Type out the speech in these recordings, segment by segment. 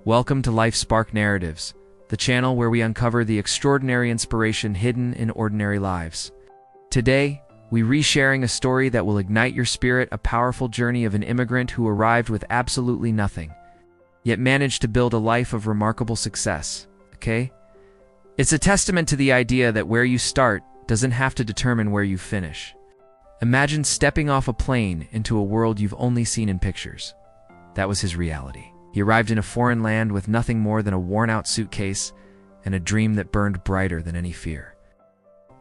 Welcome to Life Spark Narratives, the channel where we uncover the extraordinary inspiration hidden in ordinary lives. Today, we re-sharing a story that will ignite your spirit, a powerful journey of an immigrant who arrived with absolutely nothing, yet managed to build a life of remarkable success, okay? It's a testament to the idea that where you start doesn't have to determine where you finish. Imagine stepping off a plane into a world you've only seen in pictures. That was his reality. He arrived in a foreign land with nothing more than a worn-out suitcase and a dream that burned brighter than any fear.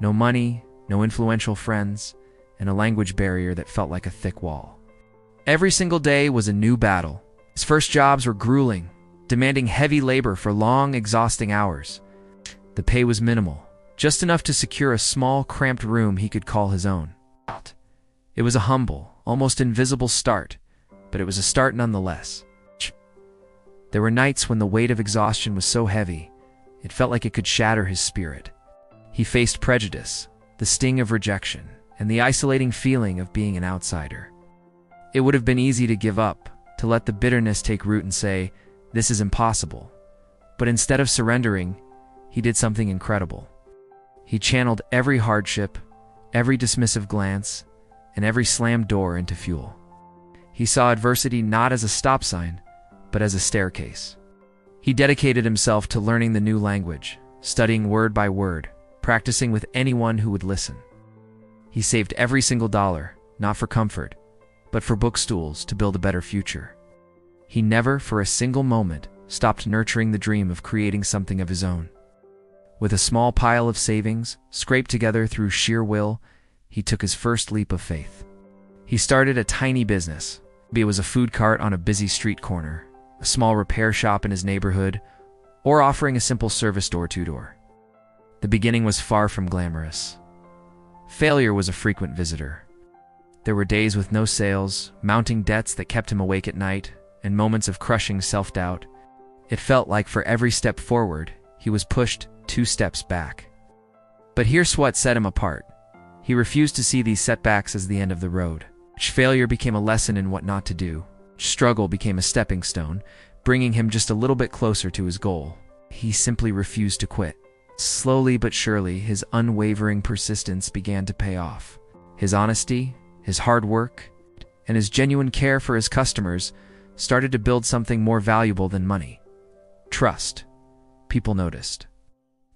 No money, no influential friends, and a language barrier that felt like a thick wall. Every single day was a new battle. His first jobs were grueling, demanding heavy labor for long, exhausting hours. The pay was minimal, just enough to secure a small, cramped room he could call his own. It was a humble, almost invisible start, but it was a start nonetheless. There were nights when the weight of exhaustion was so heavy, it felt like it could shatter his spirit. He faced prejudice, the sting of rejection, and the isolating feeling of being an outsider. It would have been easy to give up, to let the bitterness take root and say, "This is impossible." But instead of surrendering, he did something incredible. He channeled every hardship, every dismissive glance, and every slammed door into fuel. He saw adversity not as a stop sign, but as a staircase. He dedicated himself to learning the new language, studying word by word, practicing with anyone who would listen. He saved every single dollar, not for comfort, but for bookstools to build a better future. He never, for a single moment, stopped nurturing the dream of creating something of his own. With a small pile of savings, scraped together through sheer will, he took his first leap of faith. He started a tiny business. Maybe it was a food cart on a busy street corner, a small repair shop in his neighborhood, or offering a simple service door-to-door. The beginning was far from glamorous. Failure was a frequent visitor. There were days with no sales, mounting debts that kept him awake at night, and moments of crushing self-doubt. It felt like for every step forward, he was pushed 2 steps back. But here's what set him apart. He refused to see these setbacks as the end of the road. Failure became a lesson in what not to do. Struggle became a stepping stone, bringing him just a little bit closer to his goal. He simply refused to quit. Slowly but surely, his unwavering persistence began to pay off. His honesty, his hard work, and his genuine care for his customers started to build something more valuable than money. Trust. People noticed.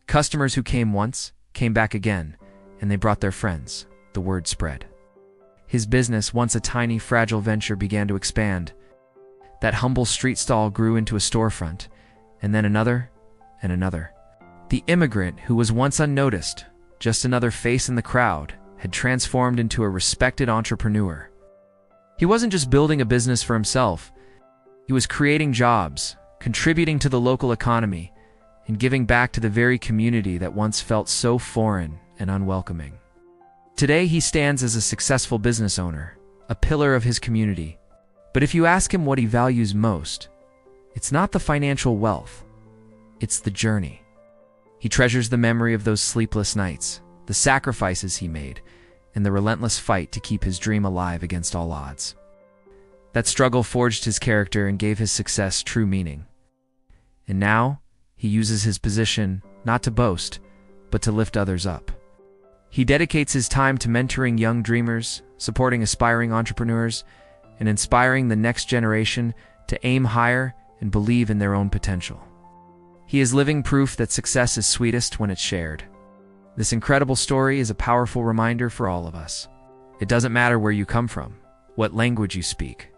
Customers who came once, came back again, and they brought their friends. The word spread. His business, once a tiny, fragile venture, began to expand. That humble street stall grew into a storefront, and then another, and another. The immigrant, who was once unnoticed, just another face in the crowd, had transformed into a respected entrepreneur. He wasn't just building a business for himself. He was creating jobs, contributing to the local economy, and giving back to the very community that once felt so foreign and unwelcoming. Today, he stands as a successful business owner, a pillar of his community. But if you ask him what he values most, it's not the financial wealth, it's the journey. He treasures the memory of those sleepless nights, the sacrifices he made, and the relentless fight to keep his dream alive against all odds. That struggle forged his character and gave his success true meaning. And now, he uses his position not to boast, but to lift others up. He dedicates his time to mentoring young dreamers, supporting aspiring entrepreneurs, and inspiring the next generation to aim higher and believe in their own potential. He is living proof that success is sweetest when it's shared. This incredible story is a powerful reminder for all of us. It doesn't matter where you come from, what language you speak,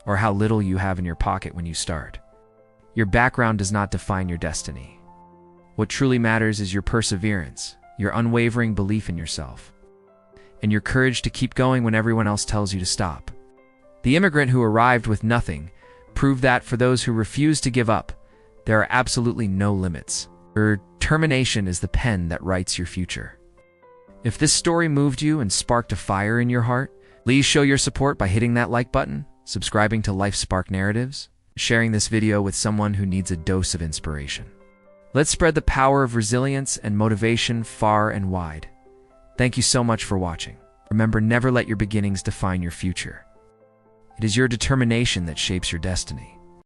or how little you have in your pocket when you start. Your background does not define your destiny. What truly matters is your perseverance, your unwavering belief in yourself, and your courage to keep going when everyone else tells you to stop. The immigrant who arrived with nothing proved that for those who refuse to give up, there are absolutely no limits. Your determination is the pen that writes your future. If this story moved you and sparked a fire in your heart, please show your support by hitting that like button, subscribing to Life Spark Narratives, sharing this video with someone who needs a dose of inspiration. Let's spread the power of resilience and motivation far and wide. Thank you so much for watching. Remember, never let your beginnings define your future. It is your determination that shapes your destiny.